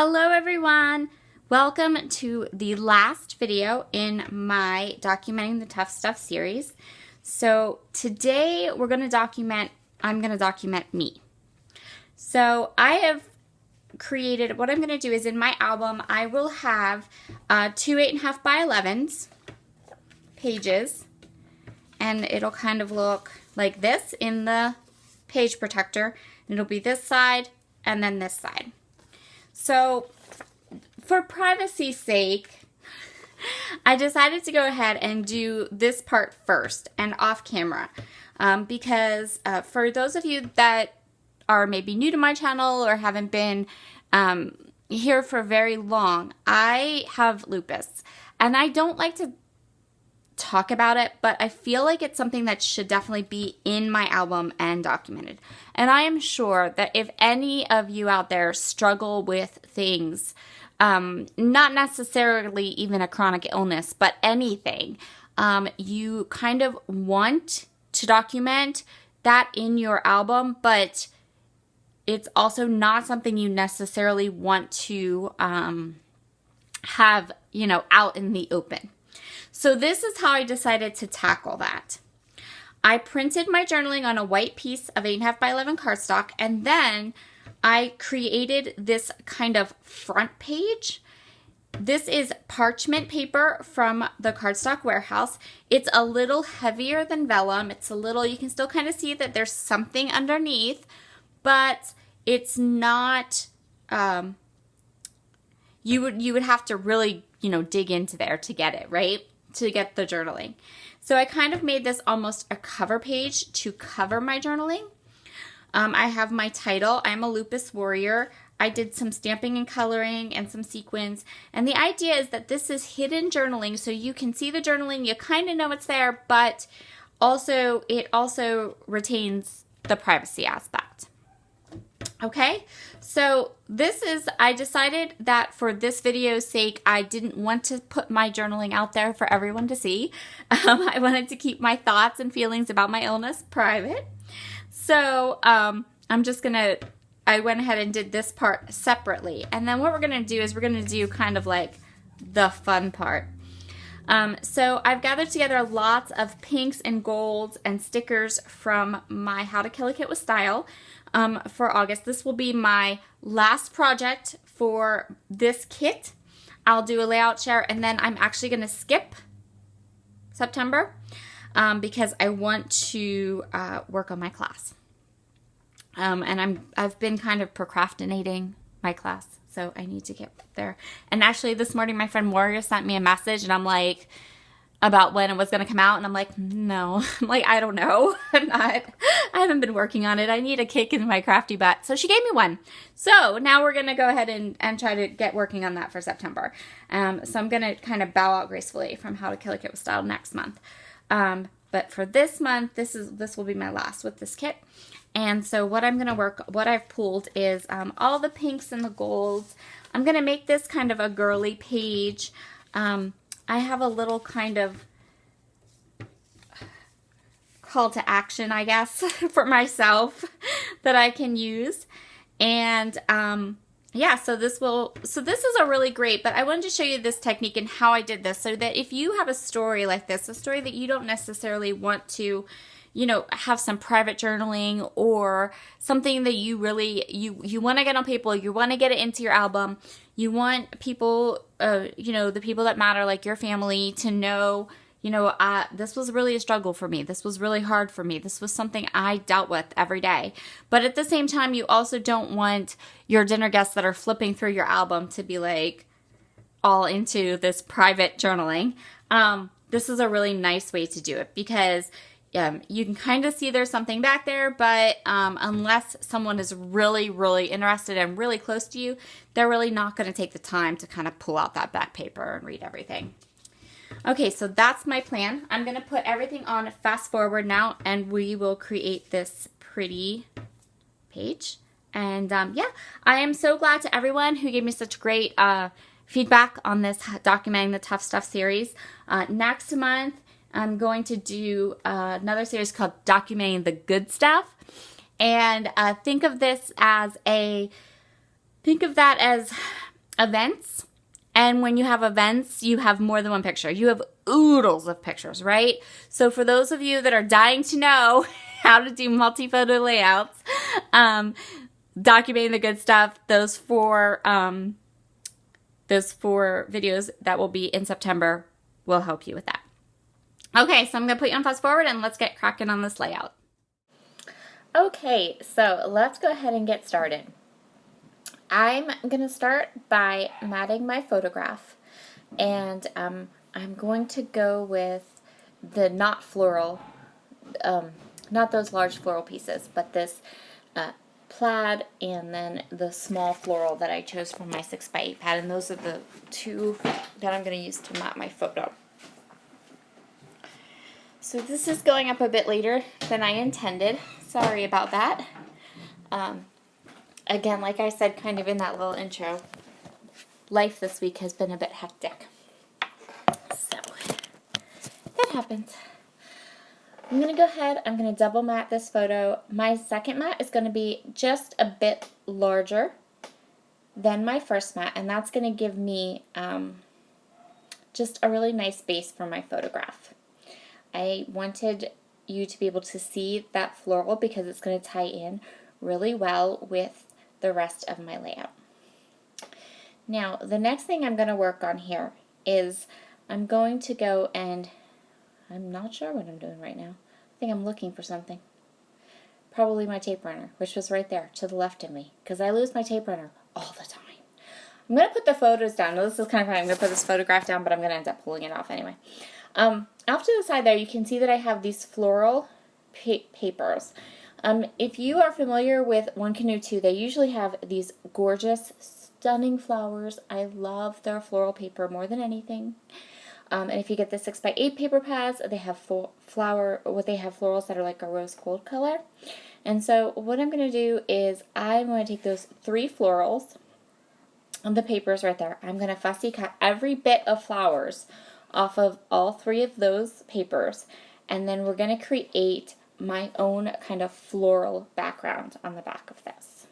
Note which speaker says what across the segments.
Speaker 1: Hello everyone! Welcome to the last video in my Documenting the Tough Stuff series. So today I'm going to document me. So I have created, what I'm going to do is in my album I will have two 8.5 by 11s pages, and it'll kind of look like this in the page protector. It'll be this side and then this side. So, for privacy's sake, I decided to go ahead and do this part first and off camera because for those of you that are maybe new to my channel or haven't been here for very long, I have lupus and I don't like to talk about it, but I feel like it's something that should definitely be in my album and documented. And I am sure that if any of you out there struggle with things, not necessarily even a chronic illness, but anything, you kind of want to document that in your album, but it's also not something you necessarily want to have, out in the open. So this is how I decided to tackle that. I printed my journaling on a white piece of 8.5 by 11 cardstock, and then I created this kind of front page. This is parchment paper from the Cardstock Warehouse. It's a little heavier than vellum. It's a little, you can still kind of see that there's something underneath, but it's not, you would have to really, dig into there to get it, right? To get the journaling. So I kind of made this almost a cover page to cover my journaling. I have my title, I'm a lupus warrior. I did some stamping and coloring and some sequins. And the idea is that this is hidden journaling, so you can see the journaling, you kind of know it's there, but also it also retains the privacy aspect. Okay, so I decided that for this video's sake, I didn't want to put my journaling out there for everyone to see. I wanted to keep my thoughts and feelings about my illness private. So I went ahead and did this part separately. And then what we're going to do is we're going to do kind of like the fun part. So I've gathered together lots of pinks and golds and stickers from my How to Kill a Kit with Style for August. This will be my last project for this kit. I'll do a layout share, and then I'm actually going to skip September because I want to work on my class. And I've been kind of procrastinating my class, so I need to get there. And actually this morning my friend Warrior sent me a message, and I'm like, about when it was going to come out, and I'm like, no. I'm like, I don't know. I haven't been working on it. I need a kick in my crafty butt. So she gave me one. So now we're going to go ahead and try to get working on that for September. So I'm going to kind of bow out gracefully from How to Kill a Kit with Style next month. But for this month, this will be my last with this kit. And so what I've pulled is all the pinks and the golds. I'm going to make this kind of a girly page. I have a little kind of call to action, I guess, for myself that I can use. And yeah, so this is a really great, but I wanted to show you this technique and how I did this so that if you have a story like this, a story that you don't necessarily want to, have some private journaling or something that you really, you want to get on paper, you want to get it into your album, you want people, the people that matter, like your family, to know, this was really a struggle for me. This was really hard for me. This was something I dealt with every day. But at the same time, you also don't want your dinner guests that are flipping through your album to be like all into this private journaling. This is a really nice way to do it because you can kind of see there's something back there, but unless someone is really, really interested and really close to you, they're really not going to take the time to kind of pull out that back paper and read everything. Okay, so that's my plan. I'm going to put everything on fast forward now, and we will create this pretty page. And yeah, I am so glad to everyone who gave me such great feedback on this Documenting the Tough Stuff series. Next month, I'm going to do another series called Documenting the Good Stuff. And think of that as events. And when you have events, you have more than one picture. You have oodles of pictures, right? So for those of you that are dying to know how to do multi-photo layouts, documenting the good stuff, those four videos that will be in September will help you with that. Okay, so I'm going to put you on fast forward and let's get cracking on this layout. Okay, so let's go ahead and get started. I'm going to start by matting my photograph, and I'm going to go with the not floral, not those large floral pieces, but this plaid and then the small floral that I chose from my 6x8 pad, and those are the two that I'm going to use to mat my photo. So this is going up a bit later than I intended. Sorry about that. Again, like I said kind of in that little intro, life this week has been a bit hectic. So, it happens. I'm going to go ahead, I'm going to double mat this photo. My second mat is going to be just a bit larger than my first mat, and that's going to give me just a really nice base for my photograph. I wanted you to be able to see that floral because it's going to tie in really well with the rest of my layout. Now, the next thing I'm going to work on here is I'm going to go and I'm not sure what I'm doing right now. I think I'm looking for something. Probably my tape runner, which was right there to the left of me, because I lose my tape runner all the time. I'm going to put the photos down. Now, this is kind of funny. I'm going to put this photograph down, but I'm going to end up pulling it off anyway. Off to the side there, you can see that I have these floral papers. If you are familiar with One Canoe 2, they usually have these gorgeous, stunning flowers. I love their floral paper more than anything. And if you get the 6x8 paper pads, they have florals that are like a rose gold color. And so what I'm going to do is I'm going to take those 3 florals on the papers right there. I'm going to fussy cut every bit of flowers off of all 3 of those papers, and then we're going to create my own kind of floral background on the back of this.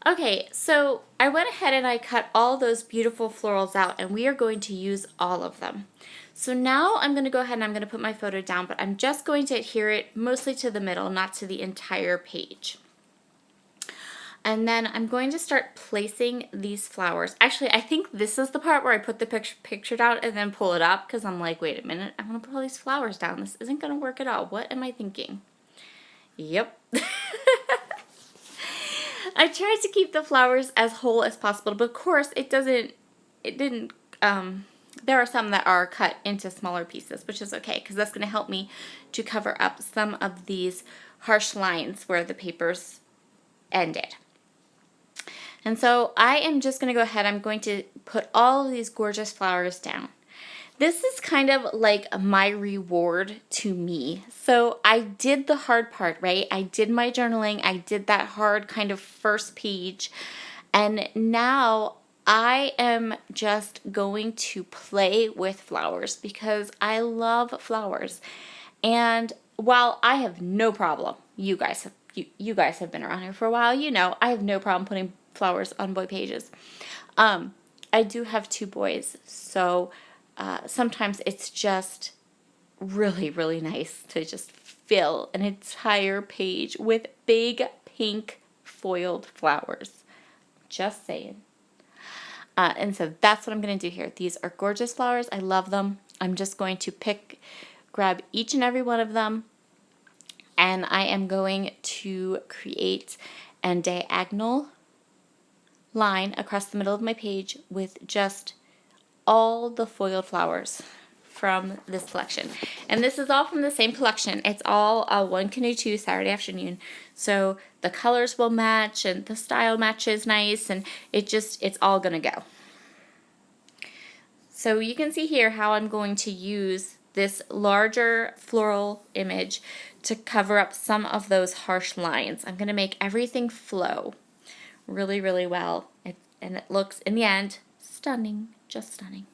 Speaker 1: Okay, so I went ahead and I cut all those beautiful florals out, and we are going to use all of them. So now I'm going to go ahead and I'm going to put my photo down, but I'm just going to adhere it mostly to the middle, not to the entire page. And then I'm going to start placing these flowers. Actually, I think this is the part where I put the picture down and then pull it up, because I'm like, wait a minute, I'm going to put all these flowers down. This isn't going to work at all. What am I thinking? Yep. I tried to keep the flowers as whole as possible, but of course there are some that are cut into smaller pieces, which is okay, because that's going to help me to cover up some of these harsh lines where the papers ended. And so I am just going to go ahead, I'm going to put all of these gorgeous flowers down. This is kind of like my reward to me. So I did the hard part, right? I did my journaling, I did that hard kind of first page, and now I am just going to play with flowers because I love flowers. And while I have no problem, you guys have been around here for a while, you know, I have no problem putting flowers on boy pages. I do have 2 boys, so sometimes it's just really, really nice to just fill an entire page with big pink foiled flowers. Just saying. And so that's what I'm going to do here. These are gorgeous flowers. I love them. I'm just going to grab each and every one of them, and I am going to create a diagonal line across the middle of my page with just all the foiled flowers from this collection. And this is all from the same collection. It's all One Canoe 2 Saturday Afternoon. So the colors will match and the style matches nice, and it's all gonna go. So you can see here how I'm going to use this larger floral image to cover up some of those harsh lines. I'm gonna make everything flow really, really well. And it looks, in the end, stunning, just stunning.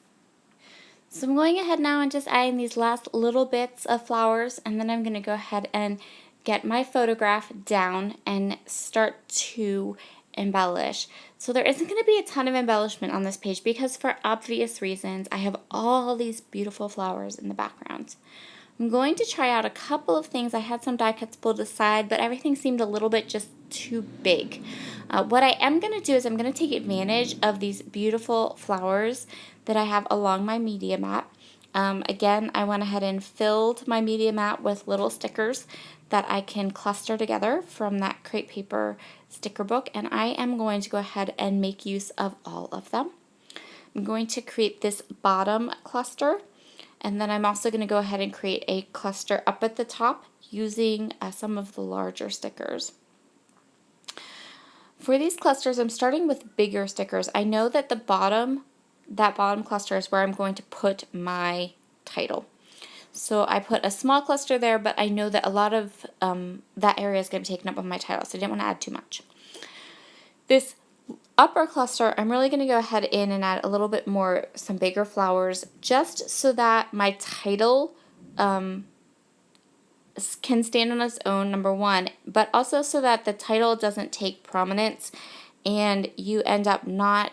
Speaker 1: So I'm going ahead now and just adding these last little bits of flowers, and then I'm going to go ahead and get my photograph down and start to embellish. So there isn't going to be a ton of embellishment on this page because for obvious reasons, I have all these beautiful flowers in the background. I'm going to try out a couple of things. I had some die cuts pulled aside, but everything seemed a little bit just too big. What I am going to do is I'm going to take advantage of these beautiful flowers that I have along my media mat. Again, I went ahead and filled my media mat with little stickers that I can cluster together from that crepe paper sticker book, and I am going to go ahead and make use of all of them. I'm going to create this bottom cluster, and then I'm also going to go ahead and create a cluster up at the top using some of the larger stickers. For these clusters, I'm starting with bigger stickers. I know that that bottom cluster is where I'm going to put my title. So I put a small cluster there, but I know that a lot of that area is going to be taken up with my title, so I didn't want to add too much. This upper cluster, I'm really going to go ahead in and add a little bit more, some bigger flowers, just so that my title can stand on its own, number one, but also so that the title doesn't take prominence and you end up not,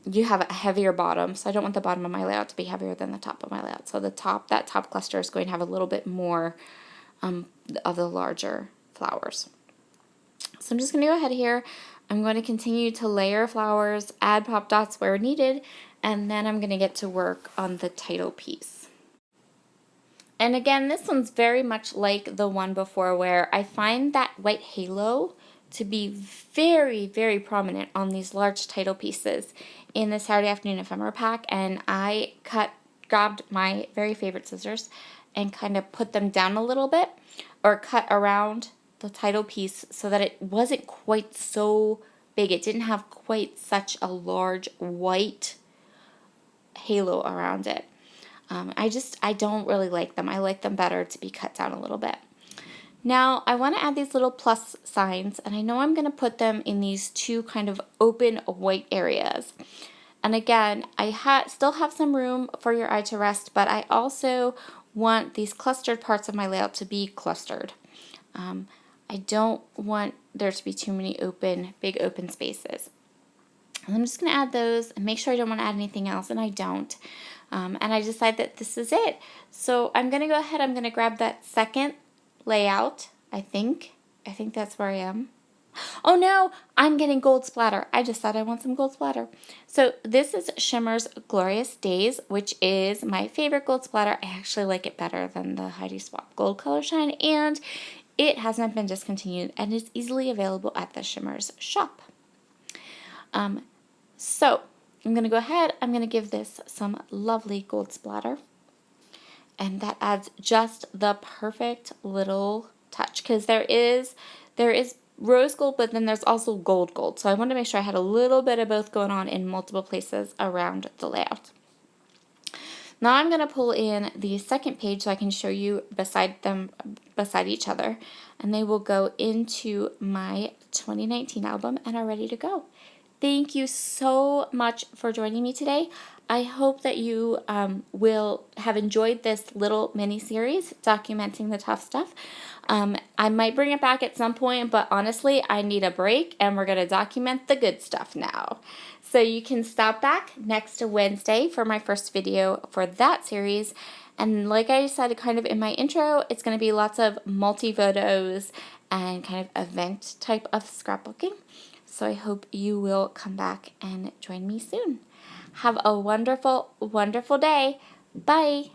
Speaker 1: you have a heavier bottom. So I don't want the bottom of my layout to be heavier than the top of my layout. So that top cluster is going to have a little bit more of the larger flowers. So I'm just going to go ahead here. I'm going to continue to layer flowers, add pop dots where needed, and then I'm going to get to work on the title piece. And again, this one's very much like the one before, where I find that white halo to be very, very prominent on these large title pieces in the Saturday Afternoon Ephemera pack, and I grabbed my very favorite scissors and kind of put them down a little bit, or cut around the title piece so that it wasn't quite so big. It didn't have quite such a large white halo around it. I don't really like them. I like them better to be cut down a little bit. Now I want to add these little plus signs, and I know I'm going to put them in these two kind of open white areas. And again, I still have some room for your eye to rest, but I also want these clustered parts of my layout to be clustered. I don't want there to be too many big open spaces. And I'm just going to add those and make sure I don't want to add anything else, and I don't. And I decide that this is it. So I'm going to go ahead, I'm going to grab that second layout, I think that's where I am. Oh no, I'm getting gold splatter. I just thought I want some gold splatter. So this is Shimmer's Glorious Days, which is my favorite gold splatter. I actually like it better than the Heidi Swap Gold Color Shine, and it hasn't been discontinued and is easily available at the Shimmer's shop. So I'm going to go ahead, I'm going to give this some lovely gold splatter, and that adds just the perfect little touch, because there is rose gold, but then there's also gold. So I wanted to make sure I had a little bit of both going on in multiple places around the layout. Now I'm going to pull in the second page so I can show you beside each other, and they will go into my 2019 album and are ready to go. Thank you so much for joining me today. I hope that you will have enjoyed this little mini series documenting the tough stuff. I might bring it back at some point, but honestly, I need a break, and we're going to document the good stuff now. So you can stop back next Wednesday for my first video for that series. And like I said kind of in my intro, it's going to be lots of multi-photos and kind of event type of scrapbooking. So I hope you will come back and join me soon. Have a wonderful, wonderful day. Bye.